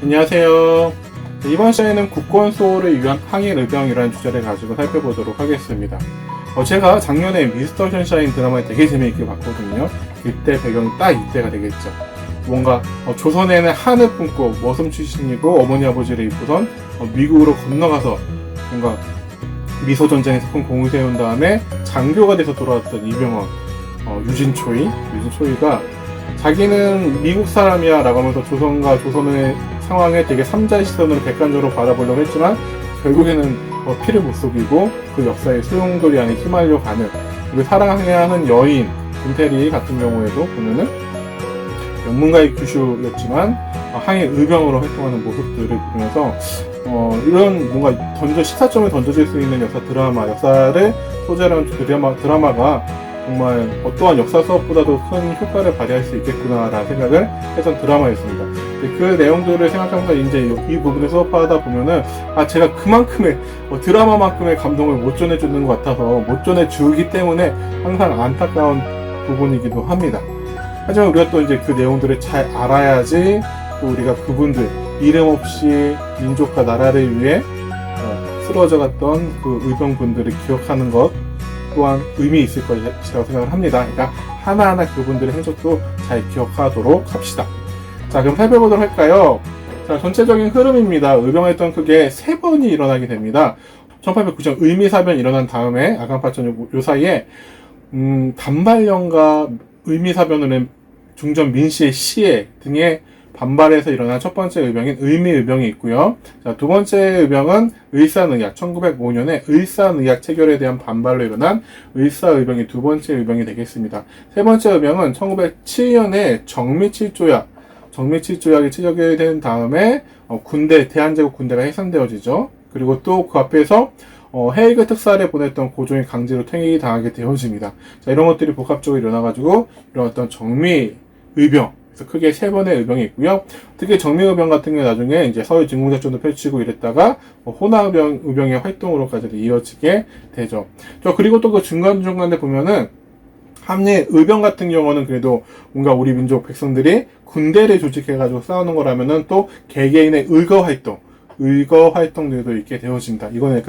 안녕하세요. 이번 시간에는 국권 수호를 위한 항일 의병이라는 주제를 가지고 살펴보도록 하겠습니다. 제가 작년에 미스터 션샤인 드라마를 되게 재미있게 봤거든요. 이때 배경이 딱 이때가 되겠죠. 뭔가 조선에는 한을 품고 머슴 출신이고 어머니 아버지를 입고선 미국으로 건너가서 뭔가 미소전쟁에서 큰 공을 세운 다음에 장교가 돼서 돌아왔던 이병헌 유진초이가 자기는 미국 사람이야 라고 하면서 조선과 조선의 상황에 되게 삼자의 시선으로 객관적으로 바라보려고 했지만 결국에는 피를 못 속이고 그 역사의 소용돌이 안에 휘말려 가는, 그리고 사랑해야 하는 여인 김태리 같은 경우에도 보면은 영문가의 규슈였지만 항일 의병으로 활동하는 모습들을 보면서 이런 뭔가 시사점을 던져질 수 있는 역사를 소재로 한 드라마가 정말 어떠한 역사 수업보다도 큰 효과를 발휘할 수 있겠구나라는 생각을 했던 드라마였습니다. 그 내용들을 생각하면서 이제 이 부분을 수업하다 보면은 제가 그만큼의 드라마만큼의 감동을 못 전해주는 것 같아서 못 전해주기 때문에 항상 안타까운 부분이기도 합니다. 하지만 우리가 또 이제 그 내용들을 잘 알아야지 또 우리가 그분들 이름 없이 민족과 나라를 위해 쓰러져 갔던 그 의병분들을 기억하는 것 또한 의미 있을 것이라고 생각을 합니다. 그러니까 하나하나 그분들의 행적도 잘 기억하도록 합시다. 자, 그럼 살펴보도록 할까요? 자, 전체적인 흐름입니다. 의병활동 크게 3번이 일어나게 됩니다. 1890년 의미사변이 일어난 다음에 아간파천 요 사이에 단발령과 의미사변을 낸 중전 민씨의 시해 등의 반발해서 일어난 첫 번째 의병인 의미의병이 있고요. 자, 두 번째 의병은 의산의학, 1905년에 의산의학 체결에 대한 반발로 일어난 의사의병이 두 번째 의병이 되겠습니다. 세 번째 의병은 1907년에 정미칠조약이 체결이 된 다음에 대한제국 군대가 해산되어지죠. 그리고 또 그 앞에서 헤이그 특사를 보냈던 고종이 강제로 퇴위당하게 당하게 되어집니다. 자, 이런 것들이 복합적으로 일어나가지고 이런 어떤 정미의병, 그래서 크게 3번의 의병이 있고요. 특히 정미의병 같은 경우 나중에 이제 서울 진공작전도 펼치고 이랬다가 호남의병의 활동으로까지 이어지게 되죠. 그리고 또 그 중간중간에 보면은 함리 의병 같은 경우는 그래도 뭔가 우리 민족 백성들이 군대를 조직해가지고 싸우는 거라면은 또 개개인의 의거 활동들도 있게 되어집니다. 이건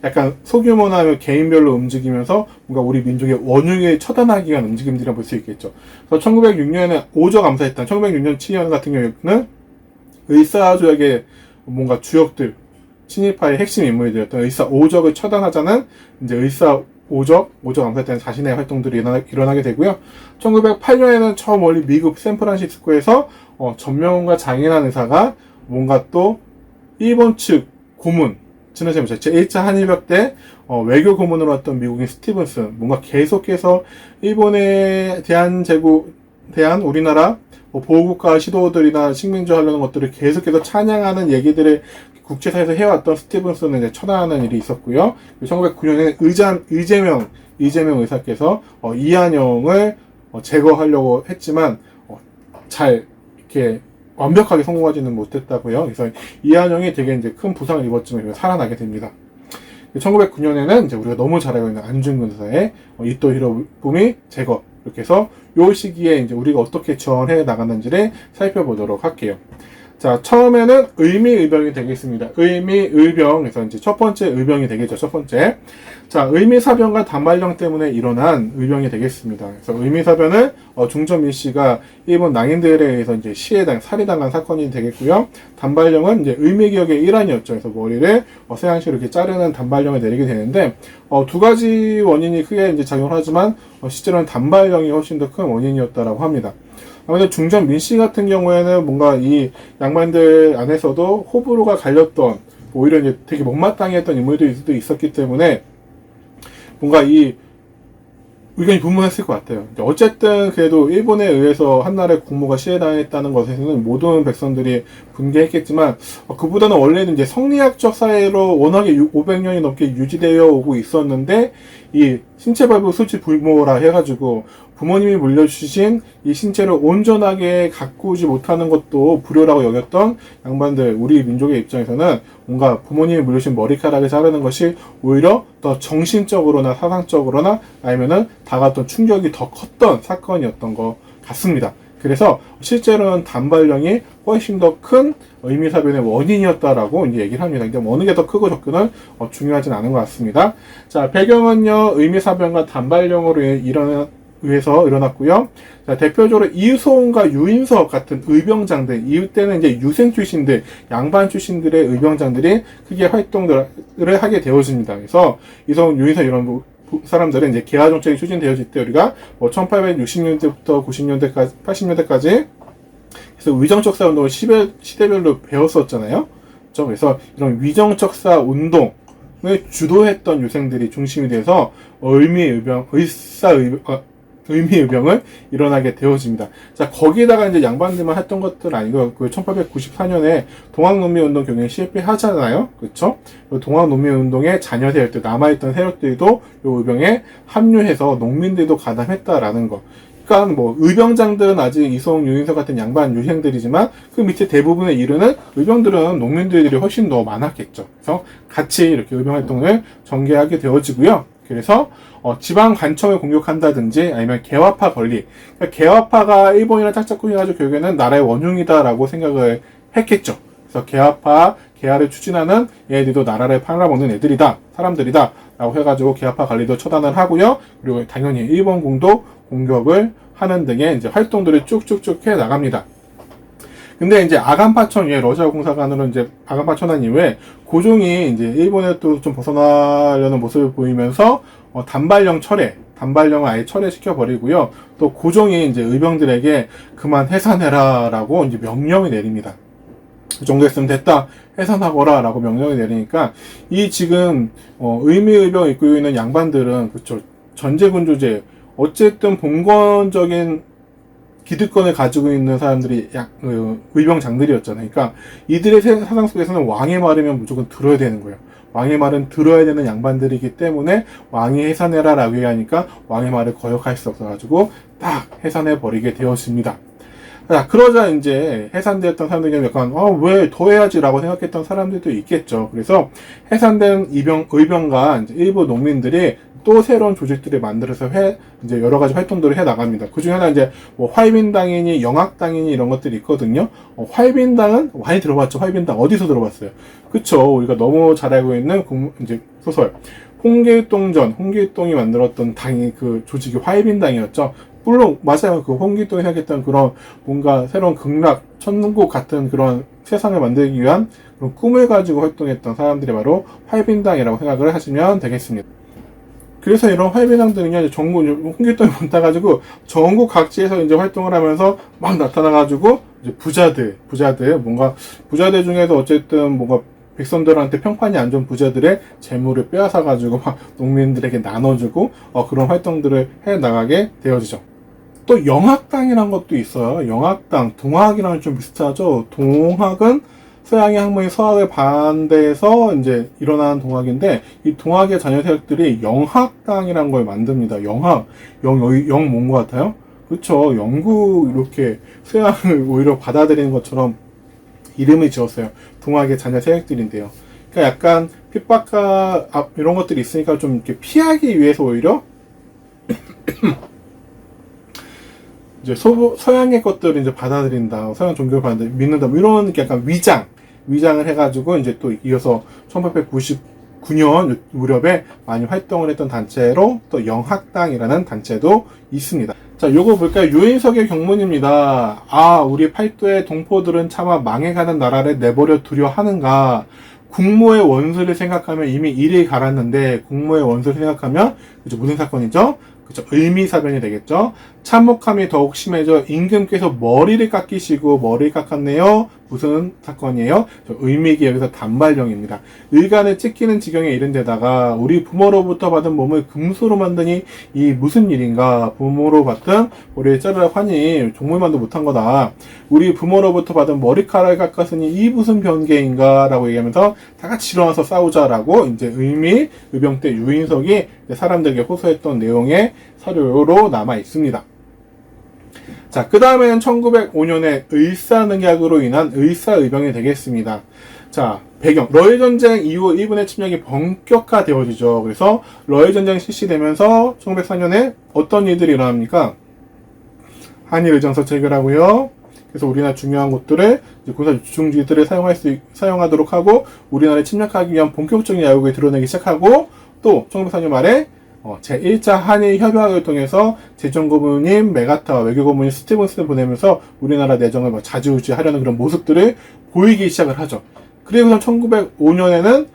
약간 소규모나 개인별로 움직이면서 뭔가 우리 민족의 원흉을 처단하기 위한 움직임들이라 볼 수 있겠죠. 그래서 1906년에 오적 암살했던 1906년 7년 같은 경우에는 의사조약의 뭔가 주역들, 친일파의 핵심 인물들이었던 의사 오적을 처단하자는 이제 오적 암살 때는 자신의 활동들이 일어나게 되고요. 1908년에는 저 멀리 미국 샌프란시스코에서 전명훈과 장인환 의사가 뭔가 또 일본 측 고문, 제1차 한일벽 때 외교 고문으로 왔던 미국인 스티븐슨, 뭔가 계속해서 일본에 대한 우리나라 보호국가 시도들이나 식민지 하려는 것들을 계속해서 찬양하는 얘기들을 국제사에서 해왔던 스티븐슨을 이제 처단하는 일이 있었고요. 1909년에 이재명 의사께서 이한영을 제거하려고 했지만 잘 이렇게 완벽하게 성공하지는 못했다고요. 그래서 이한영이 되게 이제 큰 부상을 입었지만 살아나게 됩니다. 1909년에는 이제 우리가 너무 잘 알고 있는 안중근 의사의 이토 히로부미 제거, 이렇게 해서 요 시기에 이제 우리가 어떻게 지원해 나갔는지를 살펴보도록 할게요. 자, 처음에는 의미의병이 되겠습니다. 의미의병에서 이제 첫 번째 의병이 되겠죠. 첫 번째. 자, 의미사변과 단발령 때문에 일어난 의병이 되겠습니다. 그래서 의미사변은 중전 민씨가 일본 낭인들에 의해서 이제 살해당한 사건이 되겠고요. 단발령은 이제 의미기억의 일환이었죠. 그래서 머리를 서양식으로 이렇게 자르는 단발령을 내리게 되는데 두 가지 원인이 크게 이제 작용을 하지만 실제로는 단발령이 훨씬 더 큰 원인이었다라고 합니다. 아무래도 중전 민씨 같은 경우에는 뭔가 이 양반들 안에서도 호불호가 갈렸던, 오히려 이제 되게 못마땅했던 인물들이 있었기 때문에 뭔가 이 의견이 분분했을 것 같아요. 어쨌든 그래도 일본에 의해서 한나라의 국모가 시해당했다는 것에서는 모든 백성들이 분개했겠지만 그보다는 원래는 이제 성리학적 사회로 워낙에 500년이 넘게 유지되어 오고 있었는데 이 신체발부 수치불모라 해가지고 부모님이 물려주신 이 신체를 온전하게 가꾸지 못하는 것도 불효라고 여겼던 양반들, 우리 민족의 입장에서는 뭔가 부모님이 물려주신 머리카락을 자르는 것이 오히려 더 정신적으로나 사상적으로나 아니면은 다가왔던 충격이 더 컸던 사건이었던 것 같습니다. 그래서 실제로는 단발령이 훨씬 더 큰 의미사변의 원인이었다라고 이제 얘기를 합니다. 근데 어느 게 더 크고 적고는 중요하진 않은 것 같습니다. 자, 배경은요, 의미사변과 단발령으로 의해서 일어났고요. 자, 대표적으로 이소은과 유인석 같은 의병장들, 이때는 이제 유생 출신들, 양반 출신들의 의병장들이 크게 활동들을 하게 되어집니다. 그래서 이소은, 유인석 이런 사람들은 이제 개화 정책이 추진되어질 때 우리가 1860년대부터 90년대까지, 80년대까지 그래서 위정척사 운동을 시대별로 배웠었잖아요. 그렇죠? 그래서 이런 위정척사 운동을 주도했던 유생들이 중심이 돼서 의미의병을 일어나게 되어집니다. 자, 거기에다가 이제 양반들만 했던 것들 아니고, 1894년에 동학농민운동 경영에 실패하잖아요. 그쵸? 동학농민운동의 잔여 세력들, 남아있던 세력들도 요 의병에 합류해서 농민들도 가담했다라는 거. 그러니까 뭐, 의병장들은 아직 이송, 유인석 같은 양반 유생들이지만, 그 밑에 대부분의 이르는 의병들은 농민들이 훨씬 더 많았겠죠. 그래서 같이 이렇게 의병 활동을 전개하게 되어지고요. 그래서 지방 관청을 공격한다든지 아니면 개화파 건립. 그러니까 개화파가 일본이랑 짝짝꿍 해가지고 결국에는 나라의 원흉이다라고 생각을 했겠죠. 그래서 개화를 추진하는 얘네들도 나라를 팔아먹는 애들이다, 사람들이다 라고 해가지고 개화파 관리도 처단을 하고요. 그리고 당연히 일본군도 공격을 하는 등의 이제 활동들을 쭉쭉쭉 해 나갑니다. 근데 이제 아간파천 이후에 러시아 공사관으로 이제 아간파천한 이후에 고종이 이제 일본에 또 좀 벗어나려는 모습을 보이면서 단발령을 아예 철회시켜 버리고요. 또 고종이 이제 의병들에게 그만 해산해라라고 이제 명령을 내립니다. 그 정도 했으면 됐다, 해산하거라라고 명령을 내리니까 이 지금 의미의병 입고 있는 양반들은 그쵸, 전제군주제 어쨌든 봉건적인 기득권을 가지고 있는 사람들이 의병장들이었잖아요. 그러니까 이들의 사상 속에서는 왕의 말이면 무조건 들어야 되는 거예요. 왕의 말은 들어야 되는 양반들이기 때문에 왕이 해산해라 라고 얘기하니까 왕의 말을 거역할 수 없어가지고 딱 해산해버리게 되었습니다. 자, 그러자 이제 해산되었던 사람들이 약간 왜 더 해야지 라고 생각했던 사람들도 있겠죠. 그래서 해산된 의병과 이제 일부 농민들이 또 새로운 조직들을 만들어서 이제 여러 가지 활동들을 해 나갑니다. 그 중에 하나 이제 뭐 활빈당이니 영학당이니 이런 것들이 있거든요. 활빈당은 많이 들어봤죠. 활빈당 어디서 들어봤어요? 그쵸. 우리가 너무 잘 알고 있는 이제 소설 홍길동이 만들었던 당이 그 조직이 활빈당이었죠. 물론 맞아요. 그 홍길동이 생각했던 그런 뭔가 새로운 극락 천국 같은 그런 세상을 만들기 위한 그런 꿈을 가지고 활동했던 사람들이 바로 활빈당이라고 생각을 하시면 되겠습니다. 그래서 이런 활빈당들은요, 홍길동이 못 따가지고 전국 각지에서 이제 활동을 하면서 막 나타나가지고 이제 부자들 중에서 어쨌든 뭔가 백성들한테 평판이 안 좋은 부자들의 재물을 빼앗아가지고 막 농민들에게 나눠주고 그런 활동들을 해 나가게 되어지죠. 또 영학당이라는 것도 있어요. 영학당, 동학이랑 좀 비슷하죠. 동학은 서양의 학문이 서학에 반대해서 이제 일어난 동학인데, 이 동학의 자녀 세력들이 영학당이라는 걸 만듭니다. 영학, 뭔 것 같아요? 그렇죠. 영국 이렇게 서양을 오히려 받아들이는 것처럼 이름을 지었어요. 동학의 자녀 세력들인데요. 그러니까 약간 핍박과 이런 것들이 있으니까 좀 이렇게 피하기 위해서 오히려 이제 서양의 것들을 이제 받아들인다, 서양 종교를 믿는다, 뭐 이런 약간 위장을 해가지고 이제 또 이어서 1899년 무렵에 많이 활동을 했던 단체로 또 영학당이라는 단체도 있습니다. 자, 요거 볼까요? 유인석의 경문입니다. 우리 팔도의 동포들은 차마 망해가는 나라를 내버려 두려 하는가? 국모의 원수를 생각하면 이미 일이 갈았는데, 국모의 원수를 생각하면 그죠, 무슨 사건이죠? 그쵸, 의미사변이 되겠죠. 참혹함이 더욱 심해져 임금께서 머리를 깎았네요. 무슨 사건이에요? 의미기 여기서 단발령입니다. 의간을 찢기는 지경에 이른 데다가 우리 부모로부터 받은 몸을 금수로 만드니 이 무슨 일인가? 부모로 받은 머리를 자르라 하니 종물만도 못한 거다. 우리 부모로부터 받은 머리카락을 깎았으니 이 무슨 변계인가? 라고 얘기하면서 다 같이 일어나서 싸우자라고 이제 의병 때 유인석이 사람들에게 호소했던 내용의 사료로 남아 있습니다. 자, 그 다음에는 1905년에 을사늑약으로 인한 을사의병이 되겠습니다. 자, 배경. 러일전쟁 이후 일본의 침략이 본격화되어지죠. 그래서 러일전쟁 실시되면서 1904년에 어떤 일들이 일어납니까? 한일 의정서 체결하고요. 그래서 우리나라 중요한 곳들을 이제 군사 유충지들을 사용하도록 하고 우리나라를 침략하기 위한 본격적인 야욕을 드러내기 시작하고 또 1904년 말에 제1차 한일 협약을 통해서 재정고문인 메가타와 외교고문인 스티븐슨을 보내면서 우리나라 내정을 좌지우지하려는 그런 모습들을 보이기 시작을 하죠. 그리고 1905년에는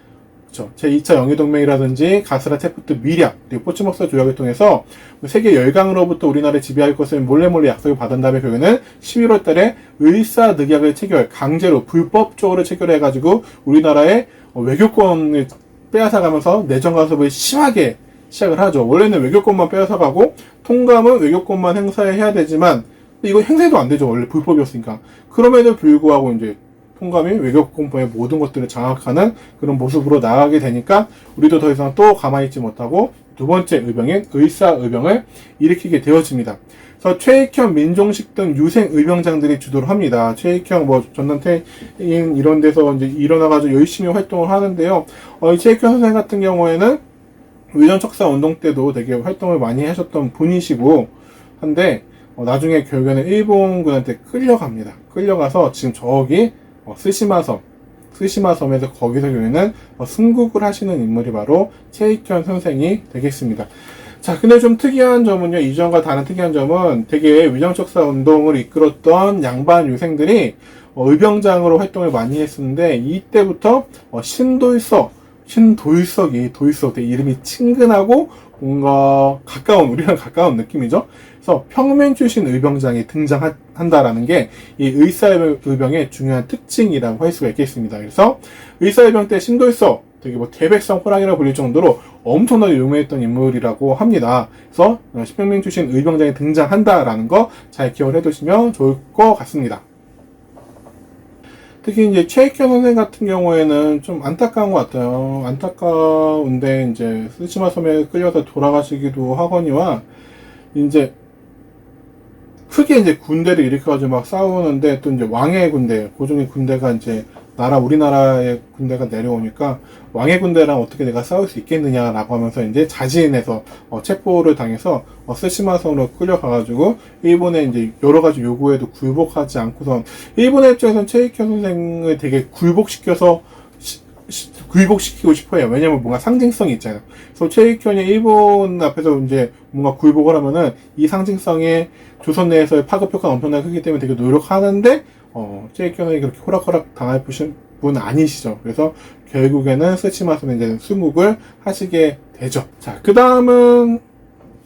제2차 영유동맹이라든지 가스라 테프트 미략 그리고 포츠머스 조약을 통해서 세계 열강으로부터 우리나라를 지배할 것을 몰래 약속을 받은 다음에 결국에는 11월 달에 을사늑약을 강제로 불법적으로 체결해가지고 우리나라의 외교권을 빼앗아가면서 내정 간섭을 심하게 시작을 하죠. 원래는 외교권만 빼앗아가고 통감은 외교권만 행사해야 되지만 이거 행사도 안 되죠. 원래 불법이었으니까. 그럼에도 불구하고 이제 통감이 외교권의 모든 것들을 장악하는 그런 모습으로 나가게 되니까 우리도 더 이상 또 가만히 있지 못하고 두 번째 의병인 의사의병을 일으키게 되어집니다. 그래서 최익현 민종식 등 유생 의병장들이 주도를 합니다. 최익현 전남태인 이런 데서 이제 일어나가지고 열심히 활동을 하는데요. 이 최익현 선생 같은 경우에는 의정척사 운동 때도 되게 활동을 많이 하셨던 분이시고 한데 나중에 결국에는 일본군한테 끌려갑니다. 끌려가서 지금 저기 스시마섬에서 거기서 결국에는 순국을 하시는 인물이 바로 최익현 선생이 되겠습니다. 자, 근데 좀 특이한 점은요, 이전과 다른 특이한 점은 되게 위정척사 운동을 이끌었던 양반 유생들이 의병장으로 활동을 많이 했었는데 이때부터 신도일석이 되게 이름이 친근하고 뭔가 우리랑 가까운 느낌이죠. 그래서 평민 출신 의병장이 등장한다라는 게 이 의사의병의 중요한 특징이라고 할 수가 있겠습니다. 그래서 의사의병 때 신도일석 되게 대백성 호랑이라고 불릴 정도로 엄청나게 유명했던 인물이라고 합니다. 그래서 평민 출신 의병장이 등장한다라는 거 잘 기억을 해두시면 좋을 것 같습니다. 특히 이제 최익현 선생 같은 경우에는 좀 안타까운 것 같아요. 안타까운데 이제 스시마 섬에 끌려서 돌아가시기도 하거니와 이제 크게 이제 군대를 일으켜가지고 막 싸우는데 또 이제 왕의 군대, 고종의 군대가 이제 우리나라의 군대가 내려오니까 왕의 군대랑 어떻게 내가 싸울 수 있겠느냐라고 하면서 이제 자진해서 체포를 당해서 스시마섬으로 끌려가가지고 일본의 이제 여러 가지 요구에도 굴복하지 않고선 일본의 입장에서는 최익현 선생을 되게 굴복시키고 싶어요. 왜냐면 뭔가 상징성이 있잖아요. 그래서 최익현이 일본 앞에서 이제 뭔가 굴복을 하면은 이 상징성에 조선 내에서의 파급 효과가 엄청나게 크기 때문에 되게 노력하는데 최익현이 그렇게 호락호락 당할 분 아니시죠. 그래서 결국에는 스시마섬에 이제 순국을 하시게 되죠. 자, 그 다음은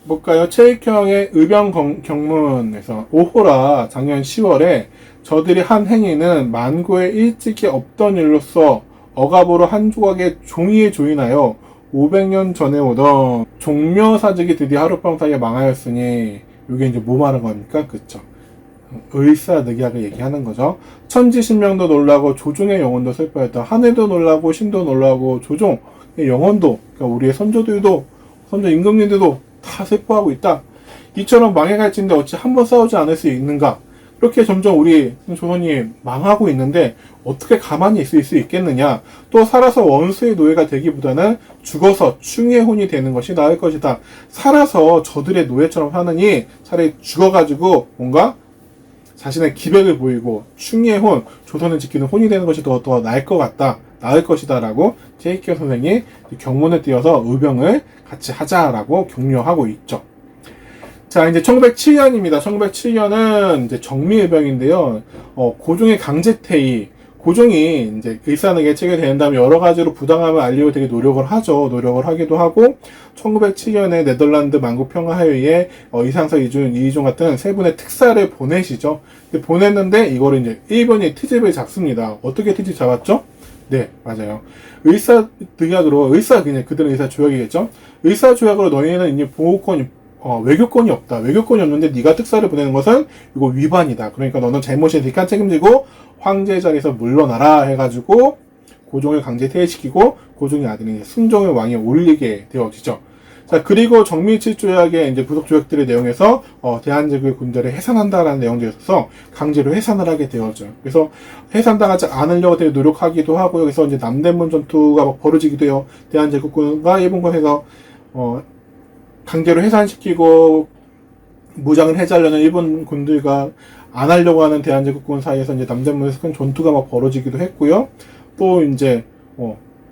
볼까요? 최익현의 의병 경문에서 오호라 작년 10월에 저들이 한 행위는 만고에 일찍이 없던 일로서 억압으로 한 조각의 종이에 조인하여 500년 전에 오던 종묘사직이 드디어 하룻밤 사이에 망하였으니 이게 이제 뭐 말하는 겁니까? 그쵸? 의사늑약을 얘기하는 거죠. 천지신명도 놀라고 조종의 영혼도 슬퍼했다. 하늘도 놀라고 신도 놀라고 조종의 영혼도 그러니까 우리의 선조 임금님들도 다 슬퍼하고 있다. 이처럼 망해갈진데 어찌 한번 싸우지 않을 수 있는가? 이렇게 점점 우리 조선이 망하고 있는데 어떻게 가만히 있을 수 있겠느냐? 또 살아서 원수의 노예가 되기보다는 죽어서 충의의 혼이 되는 것이 나을 것이다. 살아서 저들의 노예처럼 하느니 차라리 죽어가지고 뭔가 자신의 기백을 보이고 충의의 혼, 조선을 지키는 혼이 되는 것이 더 나을 것 같다. 나을 것이다. 라고 최익현 선생이 경문을 띄어서 의병을 같이 하자라고 격려하고 있죠. 자, 이제 1907년입니다. 1907년은 이제 정미의병인데요. 고종의 강제퇴위. 고종이 이제 의사늑약에 체결된 다음에 여러 가지로 부당함을 알리고 되게 노력을 하죠. 노력을 하기도 하고, 1907년에 네덜란드 만국평화회의에 이상서 이종 같은 세 분의 특사를 보내시죠. 근데 보냈는데 이거를 이제 일본이 트집을 잡습니다. 어떻게 트집 잡았죠? 네, 맞아요. 의사늑약으로, 그냥 그들은 의사조약이겠죠? 의사조약으로 너희는 이제 외교권이 없다. 외교권이 없는데 네가 특사를 보내는 것은 이거 위반이다. 그러니까 너는 잘못이니까 책임지고 황제의 자리에서 물러나라 해가지고 고종을 강제 퇴위시키고 고종의 아들인 순종의 왕에 올리게 되어지죠. 자, 그리고 정밀칠조약의 이제 부속 조약들의 내용에서 대한제국의 군대를 해산한다라는 내용들이 있어서 강제로 해산을 하게 되어져. 그래서 해산당하지 않으려고 되게 노력하기도 하고요. 그래서 이제 남대문 전투가 막 벌어지기도 해요. 대한제국군과 일본군에서 강제로 해산시키고 무장을 해제하려는 일본 군들과 안 하려고 하는 대한제국군 사이에서 이제 남대문에서 큰 전투가 막 벌어지기도 했고요. 또 이제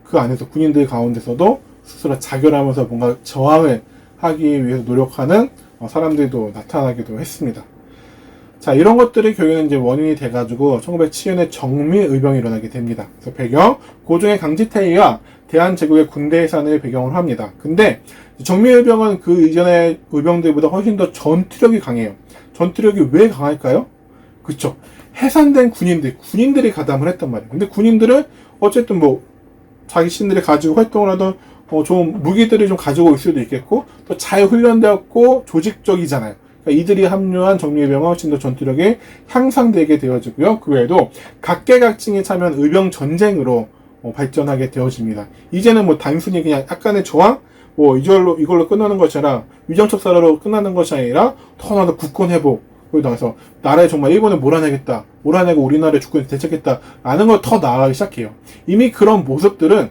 그 안에서 군인들 가운데서도 스스로 자결하면서 뭔가 저항을 하기 위해서 노력하는 사람들도 나타나기도 했습니다. 자, 이런 것들이 결국에는 이제 원인이 돼가지고 1907년에 정미의병이 일어나게 됩니다. 그래서 배경, 고종의 강제퇴위와 대한제국의 군대 해산을 배경으로 합니다. 근데 정미의병은 그 이전의 의병들보다 훨씬 더 전투력이 강해요. 전투력이 왜 강할까요? 그쵸. 해산된 군인들이 가담을 했단 말이에요. 근데 군인들은 어쨌든 뭐 자기 신들이 가지고 활동을 하던 좀 무기들을 좀 가지고 있을 수도 있겠고 또 잘 훈련되었고 조직적이잖아요. 그러니까 이들이 합류한 정미의병은 훨씬 더 전투력이 향상되게 되어지고요. 그 외에도 각계각층이 참여한 의병 전쟁으로 발전하게 되어집니다. 이제는 뭐 단순히 그냥 약간의 저항, 뭐 이걸로 끝나는 것이 아니라 위정척사로 끝나는 것이 아니라 더 나아가 국권 회복, 그리고 나서 나라에 정말 일본을 몰아내고 우리나라의 주권을 되찾겠다 라는 걸 더 나아가기 시작해요. 이미 그런 모습들은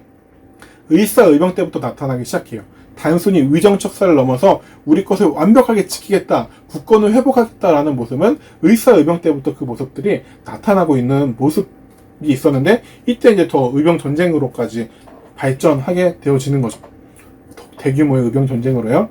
의사의병 때부터 나타나기 시작해요. 단순히 위정척사를 넘어서 우리 것을 완벽하게 지키겠다, 국권을 회복하겠다라는 모습은 의사의병 때부터 그 모습들이 나타나고 있는 모습이 있었는데 이때 이제 더 의병 전쟁으로까지 발전하게 되어지는 거죠. 대규모의 의병 전쟁으로요.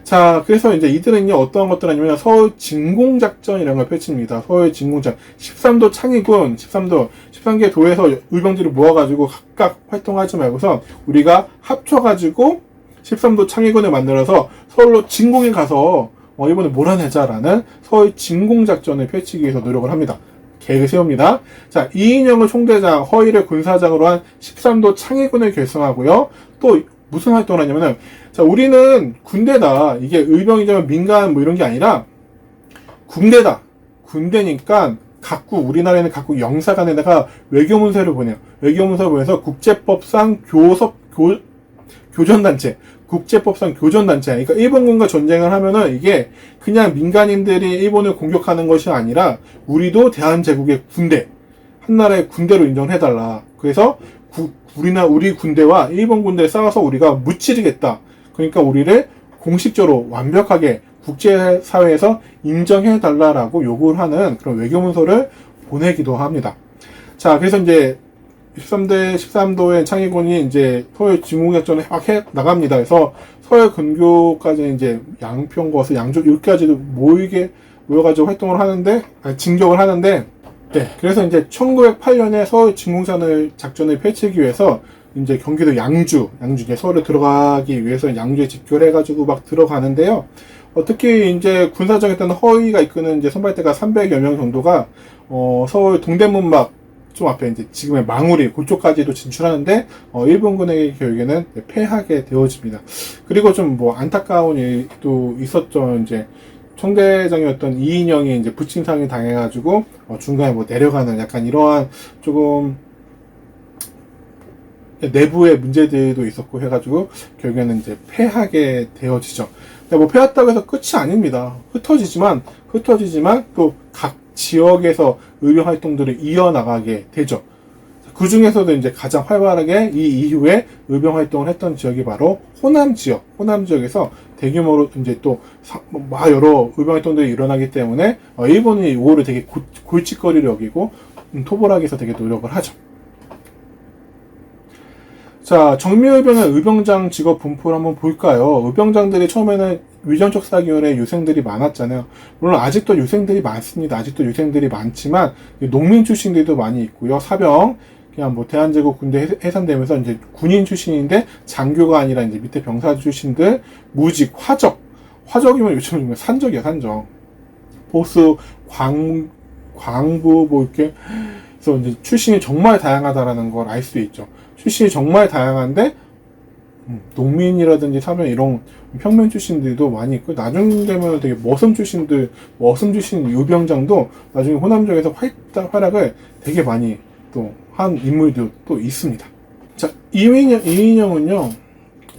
자, 그래서 이제 이들은요, 어떠한 것들 하냐면 서울 진공작전이라는 걸 펼칩니다. 서울 진공작. 13도 창의군, 13개 도에서 의병들을 모아가지고 각각 활동하지 말고서 우리가 합쳐가지고 13도 창의군을 만들어서 서울로 진공에 가서 일본을 몰아내자라는 서울 진공작전을 펼치기 위해서 노력을 합니다. 계획을 세웁니다. 자, 이인영을 총대장, 허일을 군사장으로 한 13도 창의군을 결성하고요. 또 무슨 활동을 하냐면은, 자, 우리는 군대다. 이게 의병이자면 민간 뭐 이런 게 아니라 군대다. 군대니까 우리나라에는 각국 영사관에다가 외교문서를 보내요. 외교문서를 보내서 국제법상 교전단체, 그러니까 일본군과 전쟁을 하면은 이게 그냥 민간인들이 일본을 공격하는 것이 아니라 우리도 대한제국의 군대, 한 나라의 군대로 인정해달라. 그래서 우리 군대와 일본 군대에 싸워서 우리가 무찌르겠다. 그러니까 우리를 공식적으로 완벽하게 국제사회에서 인정해달라라고 요구를 하는 그런 외교문서를 보내기도 합니다. 자, 그래서 이제 13도의 창의군이 이제 서울 진공작전을 막 해 나갑니다. 그래서 서울 근교까지 이제 양평거스, 양주 여기까지도 모여가지고 활동을 하는데, 진격을 하는데, 네. 그래서 이제 1908년에 서울 진공작전을 펼치기 위해서 이제 경기도 양주 이제 서울에 들어가기 위해서 양주에 집결해가지고 막 들어가는데요. 특히 이제 군사정했던 허위가 이끄는 이제 선발대가 300여 명 정도가 서울 동대문 막 좀 앞에 이제 지금의 망우리 그쪽까지도 진출하는데 일본군에게 결국에는 패하게 되어집니다. 그리고 좀 뭐 안타까운 일도 있었죠. 이제 총대장이었던 이인영이 이제 부친상을 당해가지고 중간에 뭐 내려가는 약간 이러한 조금 내부의 문제들도 있었고 해가지고 결국에는 이제 패하게 되어지죠. 근데 뭐 패했다고 해서 끝이 아닙니다. 흩어지지만 또 각 지역에서 의병 활동들을 이어나가게 되죠. 그 중에서도 이제 가장 활발하게 이 이후에 의병 활동을 했던 지역이 바로 호남 지역에서 대규모로 이제 또 여러 의병 활동들이 일어나기 때문에 일본이 이거를 되게 골칫거리를 여기고 토벌하기 위해서 되게 노력을 하죠. 자, 정미의병의 의병장 직업 분포를 한번 볼까요? 의병장들이 처음에는 위정척사기원의 유생들이 많았잖아요. 물론 아직도 유생들이 많습니다. 아직도 유생들이 많지만 농민 출신들도 많이 있고요. 사병, 그냥 뭐 대한제국 군대 해산되면서 이제 군인 출신인데 장교가 아니라 이제 밑에 병사 출신들, 무직, 화적이면 요즘은 산적이야, 산적. 보수, 광부, 뭐 이렇게. 그래서 이제 출신이 정말 다양하다라는 걸 알 수 있죠. 출신이 정말 다양한데, 농민이라든지 사병 이런 평면 출신들도 많이 있고, 나중 되면 되게 머슴 출신 유병장도 나중에 호남 지역에서 활약을 되게 많이 또 한 인물도 또 있습니다. 자, 이인영은요,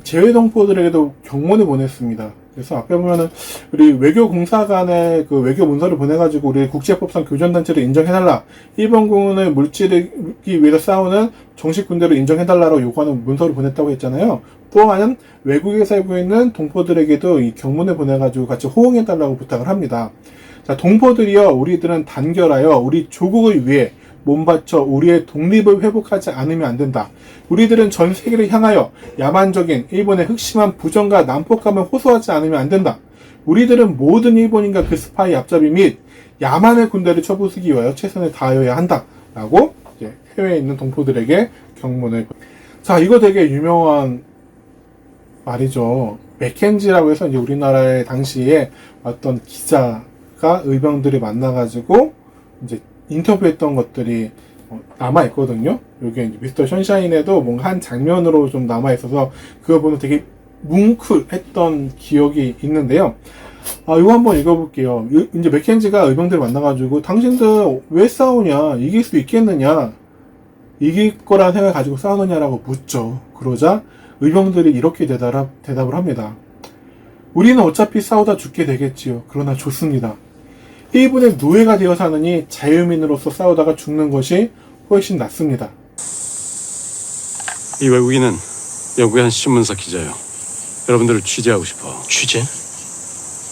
제외동포들에게도 경문을 보냈습니다. 그래서 앞에 보면은 우리 외교공사 간에 그 외교 문서를 보내가지고 우리 국제법상 교전단체를 인정해달라. 일본군을 물찌르기 위해서 싸우는 정식 군대로 인정해달라고 요구하는 문서를 보냈다고 했잖아요. 또한 외국에 살고 있는 동포들에게도 이 경문을 보내가지고 같이 호응해달라고 부탁을 합니다. 자, 동포들이여, 우리들은 단결하여 우리 조국을 위해 몸바쳐 우리의 독립을 회복하지 않으면 안 된다. 우리들은 전 세계를 향하여 야만적인 일본의 흑심한 부정과 난폭감을 호소하지 않으면 안 된다. 우리들은 모든 일본인과 그 스파이 앞잡이 및 야만의 군대를 쳐부수기 위하여 최선을 다하여야 한다. 라고 이제 해외에 있는 동포들에게 경문을. 자, 이거 되게 유명한 말이죠. 맥켄지라고 해서 이제 우리나라의 당시에 어떤 기자가 의병들을 만나가지고 이제 인터뷰했던 것들이 남아있거든요. 여기 이제 미스터 션샤인에도 뭔가 한 장면으로 좀 남아있어서 그거 보면 되게 뭉클했던 기억이 있는데요. 이거 한번 읽어볼게요. 이제 맥켄지가 의병들을 만나가지고 당신들 왜 싸우냐? 이길 수 있겠느냐? 이길 거라는 생각을 가지고 싸우느냐라고 묻죠. 그러자 의병들이 이렇게 대답을 합니다. 우리는 어차피 싸우다 죽게 되겠지요. 그러나 좋습니다. 일본의 노예가 되어 사느니 자유민으로서 싸우다가 죽는 것이 훨씬 낫습니다. 이 외국인은 영국의 한 신문사 기자예요. 여러분들을 취재하고 싶어. 취재?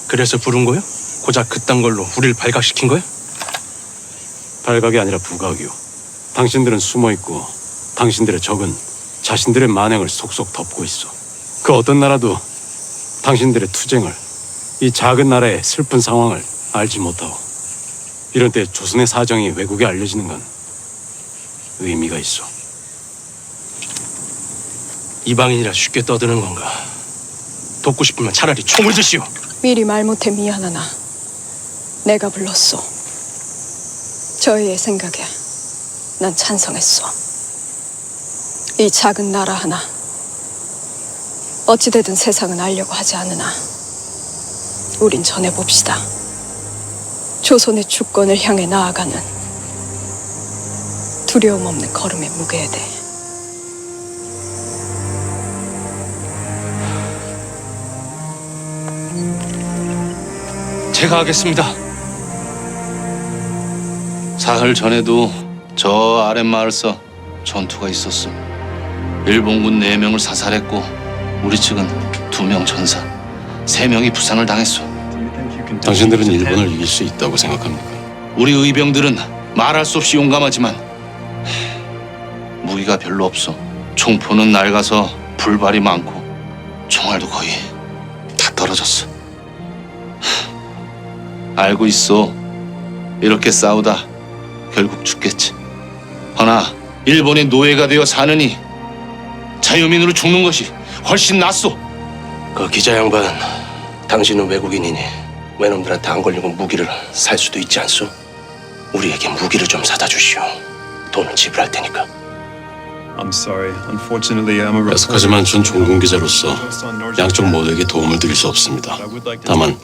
그래서 부른 거요? 고작 그딴 걸로 우리를 발각시킨 거야? 발각이 아니라 부각이요. 당신들은 숨어있고 당신들의 적은 자신들의 만행을 속속 덮고 있어. 그 어떤 나라도 당신들의 투쟁을, 이 작은 나라의 슬픈 상황을 알지 못하고, 이런 때 조선의 사정이 외국에 알려지는 건 의미가 있어. 이방인이라 쉽게 떠드는 건가? 돕고 싶으면 차라리 총을 드시오. 미리 말 못해 미안하나 내가 불렀소. 저희의 생각에 난 찬성했소. 이 작은 나라 하나 어찌되든 세상은 알려고 하지 않으나 우린 전해봅시다. 조선의 주권을 향해 나아가는 두려움 없는 걸음의 무게에 대해. 제가 하겠습니다. 사흘 전에도 저 아랫마을서 전투가 있었어. 일본군 4명을 사살했고 우리 측은 2명 전사, 3명이 부상을 당했어. 당신들은 일본을 이길 수 있다고 생각합니까? 우리 의병들은 말할 수 없이 용감하지만 무기가 별로 없어. 총포는 낡아서 불발이 많고 총알도 거의 다 떨어졌어. 알고 있어. 이렇게 싸우다 결국 죽겠지. 허나 일본의 노예가 되어 사느니 자유민으로 죽는 것이 훨씬 낫소. 그 기자 양반, 당신은 외국인이니 외놈들한테 안 걸리고 무기를 살 수도 있지 않소? 우리에게 무기를 좀 사다 주시오. 돈은 지불할 테니까. 애석하지만 전 종군 기자로서 양쪽 모두에게 도움을 드릴 수 없습니다. 다만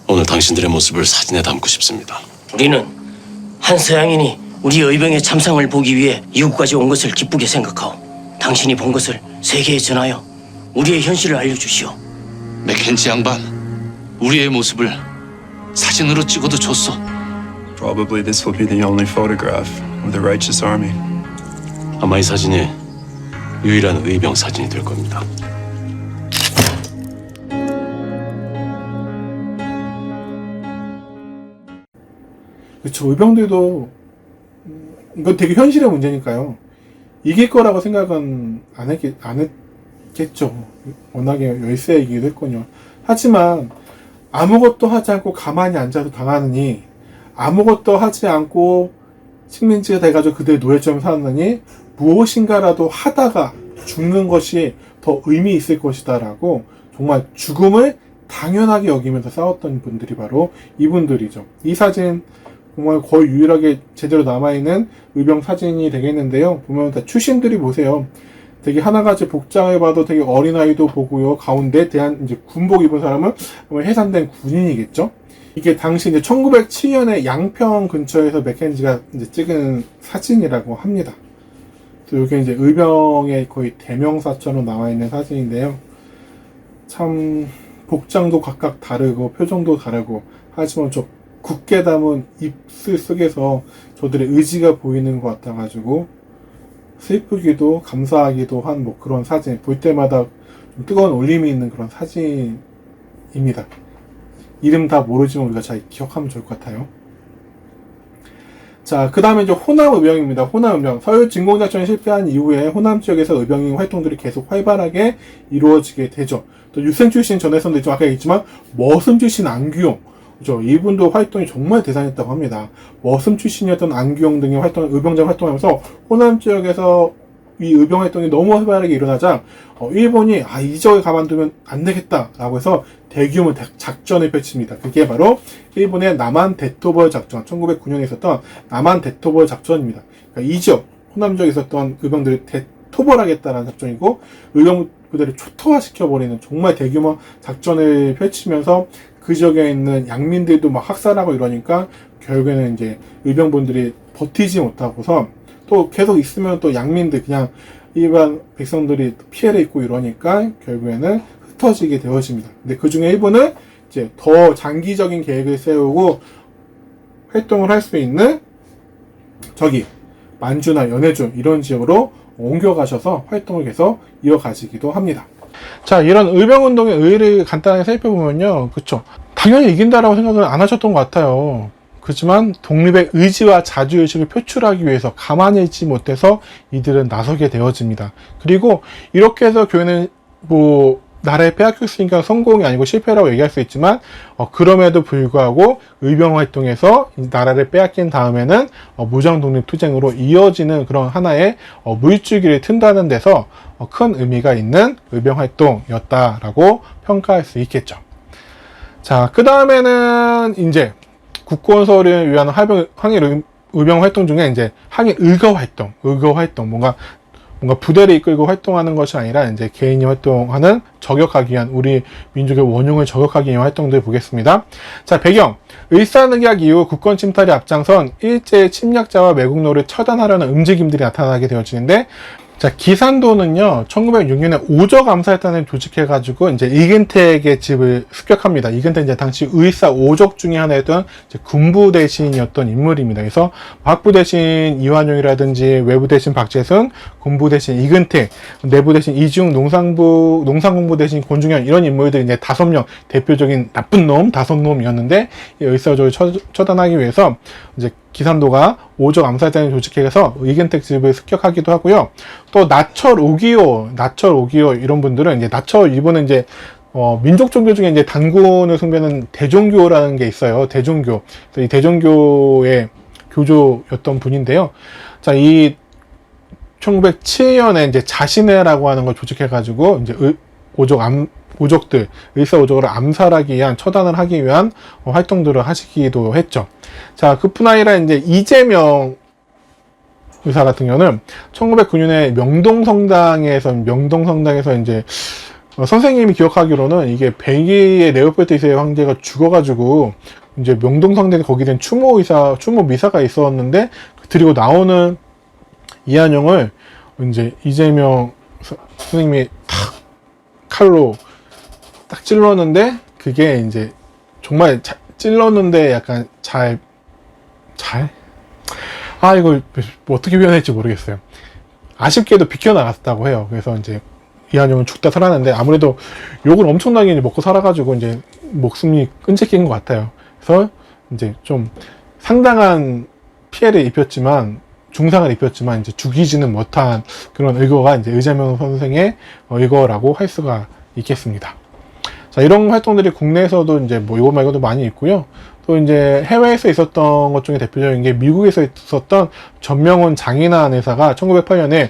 오늘 당신들의 모습을 사진에 담고 싶습니다. 우리는 한 서양인이 우리 의병의 참상을 보기 위해 이곳까지 온 것을 기쁘게 생각하오. 당신이 본 것을 세계에 전하여 우리의 현실을 알려주시오. 맥켄지 양반, 우리의 모습을 사진으로 찍어도 좋소. Probably this will be the only photograph of the righteous army. 아마 이 사진이 유일한 의병 사진이 될 겁니다. 그렇죠. 의병들도 이건 되게 현실의 문제니까요. 이길 거라고 생각은 안 했겠죠. 워낙에 열세이기도 했거든요. 하지만 아무것도 하지 않고 가만히 앉아서 당하느니, 아무것도 하지 않고 식민지가 돼가지고 그들의 노예처럼 살았느니 무엇인가라도 하다가 죽는 것이 더 의미 있을 것이다 라고 정말 죽음을 당연하게 여기면서 싸웠던 분들이 바로 이분들이죠. 이 사진 정말 거의 유일하게 제대로 남아있는 의병 사진이 되겠는데요. 보면 다 출신들이 보세요. 되게 하나같이 복장을 봐도 되게 어린아이도 보고요. 가운데 대한 이제 군복 입은 사람은 해산된 군인이겠죠. 이게 당시 이제 1907년에 양평 근처에서 맥켄지가 이제 찍은 사진이라고 합니다. 그래서 이게 이제 의병의 거의 대명사처럼 나와 있는 사진인데요. 참 복장도 각각 다르고 표정도 다르고 하지만 저 굳게 담은 입술 속에서 저들의 의지가 보이는 것 같아가지고 슬프기도 감사하기도 한 뭐 그런 사진, 볼 때마다 좀 뜨거운 울림이 있는 그런 사진입니다. 이름 다 모르지만 우리가 잘 기억하면 좋을 것 같아요. 자, 그 다음에 이제 호남 의병입니다. 호남 의병. 서울 진공작전이 실패한 이후에 호남 지역에서 의병 활동들이 계속 활발하게 이루어지게 되죠. 또 유생 출신 전해선도 좀 아까 얘기했지만 머슴 출신 안규용, 그죠? 이분도 활동이 정말 대단했다고 합니다. 머슴 출신이었던 안규용 등의 의병장 활동하면서 호남 지역에서 이 의병 활동이 너무 활발하게 일어나자 일본이 이 지역에 가만두면 안 되겠다라고 해서 대규모 작전을 펼칩니다. 그게 바로 일본의 남한 대토벌 작전, 1909년에 있었던 남한 대토벌 작전입니다. 그러니까 이 지역, 호남 지역에 있었던 의병들을 대토벌하겠다라는 작전이고 의병 부대를 초토화시켜버리는 정말 대규모 작전을 펼치면서 그 지역에 있는 양민들도 막 학살하고 이러니까 결국에는 이제 의병분들이 버티지 못하고서 또 계속 있으면 또 양민들 그냥 일반 백성들이 피해를 입고 이러니까 결국에는 흩어지게 되어집니다. 근데 그 중에 일본은 이제 더 장기적인 계획을 세우고 활동을 할 수 있는 저기 만주나 연해주 이런 지역으로 옮겨가셔서 활동을 계속 이어가시기도 합니다. 자, 이런 의병운동의 의의를 간단하게 살펴보면요. 그쵸. 당연히 이긴다라고 생각을 안 하셨던 것 같아요. 그렇지만 독립의 의지와 자주의식을 표출하기 위해서 가만히 있지 못해서 이들은 나서게 되어집니다. 그리고 이렇게 해서 교회는 뭐 나라에 빼앗겼으니까 성공이 아니고 실패라고 얘기할 수 있지만 그럼에도 불구하고 의병 활동에서 나라를 빼앗긴 다음에는 무장 독립 투쟁으로 이어지는 그런 하나의 물줄기를 튼다는 데서 큰 의미가 있는 의병 활동이었다라고 평가할 수 있겠죠. 자, 그 다음에는 이제 국권 서울을 위한 항일 의병 활동 중에 이제 항일 의거 활동, 뭔가 부대를 이끌고 활동하는 것이 아니라 이제 개인이 활동하는 저격하기 위한 우리 민족의 원흉을 저격하기 위한 활동들 보겠습니다. 자, 배경. 을사늑약 이후 국권 침탈에 앞장선 일제의 침략자와 매국노를 처단하려는 움직임들이 나타나게 되어지는데, 자, 기산도는요, 1906년에 오적 암살단을 조직해가지고, 이제 이근택의 집을 습격합니다. 이근택 이제 당시 의사 오적 중에 하나였던 군부 대신이었던 인물입니다. 그래서 학부 대신 이완용이라든지 외부 대신 박재순, 군부 대신 이근택, 내부 대신 이중, 농상공부 대신 권중현 이런 인물들이 이제 5명 대표적인 나쁜 놈, 5놈이었는데, 의사 오적을 처단하기 위해서 이제 기산도가 오적 암살단을 조직해서 이근택 집을 습격하기도 하고요. 또 나철 오기요 이런 분들은 이제 이번에 이제 민족 종교 중에 이제 단군을 숭배하는 대종교라는 게 있어요. 대종교. 이 대종교의 교조였던 분인데요. 자, 이 1907년에 이제 자신해라고 하는 걸 조직해가지고 이제 오적들, 의사 오적을 암살하기 위한, 처단을 하기 위한 활동들을 하시기도 했죠. 자, 그뿐 아니라 이제 이재명 의사 같은 경우는 1909년에 명동성당에서 이제 선생님이 기억하기로는 이게 벨기에 레오폴드 2세 황제가 죽어가지고 이제 명동성당에 거기 된 추모 미사가 있었는데 드리고 나오는 이한용을 이제 이재명 선생님이 탁 칼로 딱 찔렀는데 그게 이제 정말 찔렀는데 약간 이걸 뭐 어떻게 표현할지 모르겠어요. 아쉽게도 비켜나갔다고 해요. 그래서 이제 이한용은 죽다 살았는데 아무래도 욕을 엄청나게 먹고 살아가지고 이제 목숨이 끈질긴 것 같아요. 그래서 이제 좀 상당한 피해를 입혔지만, 중상을 입혔지만 이제 죽이지는 못한 그런 의거가 이제 이재명 선생의 의거라고 할 수가 있겠습니다. 자, 이런 활동들이 국내에서도 이제 뭐 이거 말고도 많이 있고요. 또 이제 해외에서 있었던 것 중에 대표적인 게 미국에서 있었던 전명훈 장인환 의사가 1908년에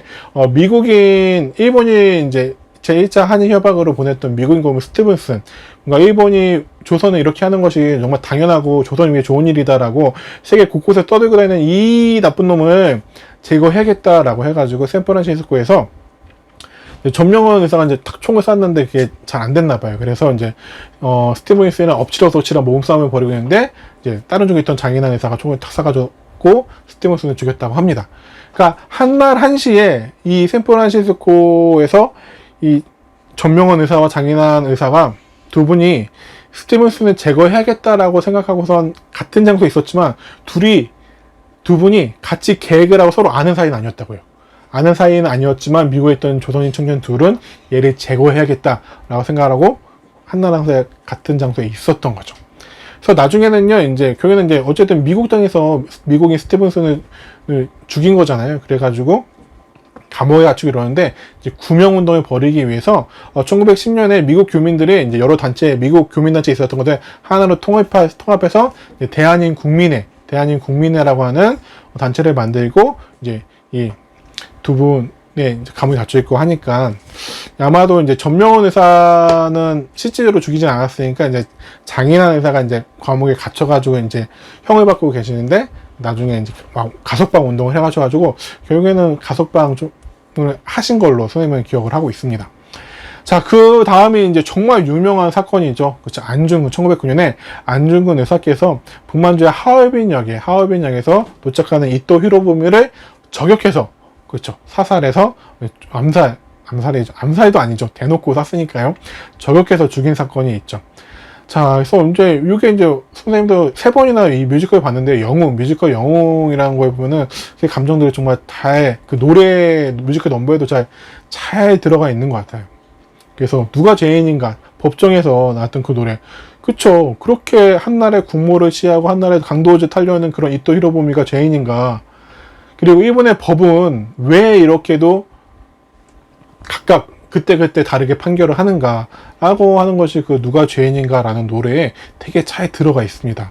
일본이 이제 제1차 한일 협약으로 보냈던 미국인 고문 스티븐슨, 뭔가 일본이 조선을 이렇게 하는 것이 정말 당연하고 조선 위해 좋은 일이다라고 세계 곳곳에 떠들고 다니는 이 나쁜 놈을 제거해야겠다라고 해가지고 샌프란시스코에서 전명훈 의사가 이제 탁 총을 쐈는데 그게 잘 안 됐나 봐요. 그래서 이제 스티븐슨은 엎치락 몸싸움을 벌이고 있는데 이제 다른 쪽에 있던 장인환 의사가 총을 탁 쏴가지고 스티븐슨을 죽였다고 합니다. 그러니까 한날 한시에 이 샌프란시스코에서 이 전명원 의사와 장인환 의사가 두 분이 스티븐슨을 제거해야겠다라고 생각하고선 같은 장소에 있었지만 두 분이 같이 계획을 하고 서로 아는 사이는 아니었다고요. 아는 사이는 아니었지만 미국에 있던 조선인 청년 둘은 얘를 제거해야겠다라고 생각하고 한나라랑 같은 장소에 있었던 거죠. 그래서 나중에는요, 이제 결국에는 이제 어쨌든 미국 땅에서 미국인 스티븐슨을 죽인 거잖아요. 그래가지고 감옥에 갇히고 이러는데 이제 구명 운동을 벌이기 위해서 1910년에 미국 교민들이 이제 여러 단체, 미국 교민단체에 있었던 것들 하나로 통합해서 이제 대한인국민회라고 하는 단체를 만들고 이제 이 두 분의 감옥에 갇혀 있고 하니까 아마도 이제 전명원 의사는 실질적으로 죽이진 않았으니까 이제 장인환 의사가 이제 감옥에 갇혀가지고 이제 형을 받고 계시는데 나중에 이제 가석방 운동을 해가지고 결국에는 가석방을 하신 걸로 선생님은 기억을 하고 있습니다. 자, 그 다음에 이제 정말 유명한 사건이죠. 그렇죠. 안중근, 1909년에 안중근 의사께서 북만주의 하얼빈역에서 도착하는 이토 히로부미를 저격해서, 그렇죠. 사살해서 암살도 아니죠. 대놓고 쐈으니까요. 저격해서 죽인 사건이 있죠. 자, 그래서 이제 이게 이제 선생님도 3번이나 이 뮤지컬 봤는데 뮤지컬 영웅이라는 거에 보면은 그 감정들이 정말 그 노래 뮤지컬 넘버에도 잘 들어가 있는 것 같아요. 그래서 누가 죄인인가, 법정에서 나왔던 그 노래, 그쵸? 그렇게 한나라의 국모를 시해하고 한나라의 강도를 타려는 그런 이토 히로부미가 죄인인가? 그리고 일본의 법은 왜 이렇게도 각각 그때 다르게 판결을 하는가 라고 하는 것이 그 누가 죄인인가 라는 노래에 되게 잘 들어가 있습니다.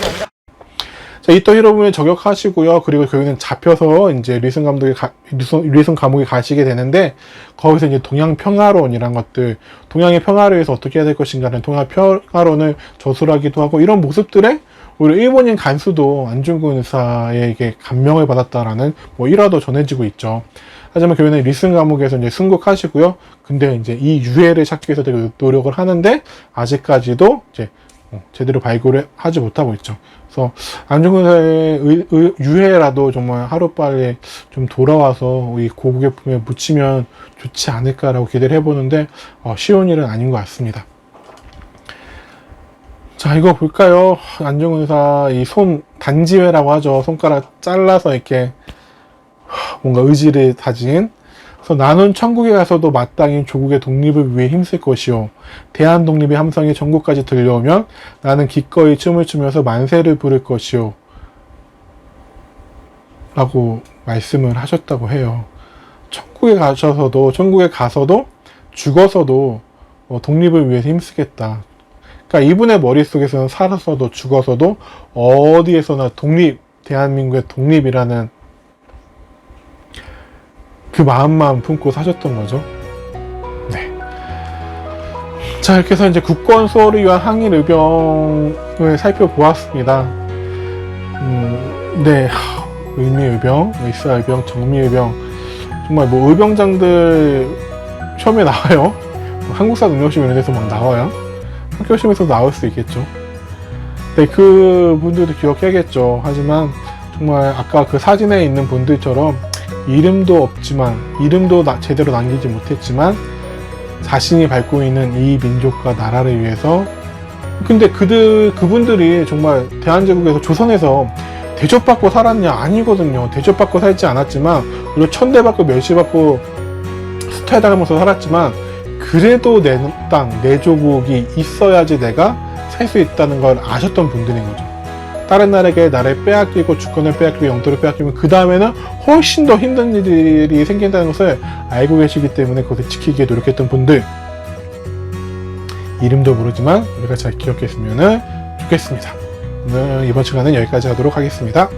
자, 이토 히로부미 저격하시고요. 그리고 결국에는 잡혀서 이제 리슨 감옥에 가시게 되는데 거기서 이제 동양평화론이란 것들, 동양의 평화를 위해서 어떻게 해야 될 것인가는 동양평화론을 저술하기도 하고 이런 모습들에 우리 일본인 간수도 안중근 의사에게 감명을 받았다라는 일화도 전해지고 있죠. 하지만 결국에는 리슨 감옥에서 이제 순국하시고요. 근데 이제 이 유해를 찾기 위해서 되게 노력을 하는데 아직까지도 이제 제대로 발굴을 하지 못하고 있죠. 그래서 안중근 의사의 유해라도 정말 하루빨리 좀 돌아와서 이 고국의 품에 묻히면 좋지 않을까라고 기대를 해보는데 쉬운 일은 아닌 것 같습니다. 자, 이거 볼까요? 안중근 의사 이 손 단지회라고 하죠. 손가락 잘라서 이렇게 뭔가 의지를 다진. 그래서 나는 천국에 가서도 마땅히 조국의 독립을 위해 힘쓸 것이요. 대한 독립의 함성이 전국까지 들려오면 나는 기꺼이 춤을 추면서 만세를 부를 것이요. 라고 말씀을 하셨다고 해요. 천국에 가서도 죽어서도 독립을 위해서 힘쓰겠다. 그러니까 이분의 머릿속에서는 살아서도 죽어서도 어디에서나 대한민국의 독립이라는 그 마음만 품고 사셨던 거죠. 네. 자, 이렇게 해서 이제 국권 수호를 위한 항일 의병을 살펴보았습니다. 네. 의미의병, 의사의병, 정미의병. 정말 의병장들 처음에 나와요. 한국사 능력시험 이런 데서 막 나와요. 학교시험에서도 나올 수 있겠죠. 네, 그 분들도 기억해야겠죠. 하지만 정말 아까 그 사진에 있는 분들처럼 이름도 없지만, 이름도 제대로 남기지 못했지만 자신이 밟고 있는 이 민족과 나라를 위해서, 근데 그분들이 정말 대한제국에서 조선에서 대접받고 살았냐? 아니거든요. 대접받고 살지 않았지만, 그리고 천대받고 멸시받고 수탈당하면서 살았지만, 그래도 내 땅, 내 조국이 있어야지 내가 살 수 있다는 걸 아셨던 분들인 거죠. 다른 나라에게 나라를 빼앗기고 주권을 빼앗기고 영토를 빼앗기면 그 다음에는 훨씬 더 힘든 일이 생긴다는 것을 알고 계시기 때문에 그것을 지키기에 노력했던 분들, 이름도 모르지만 우리가 잘 기억했으면 좋겠습니다. 오늘 이번 시간은 여기까지 하도록 하겠습니다.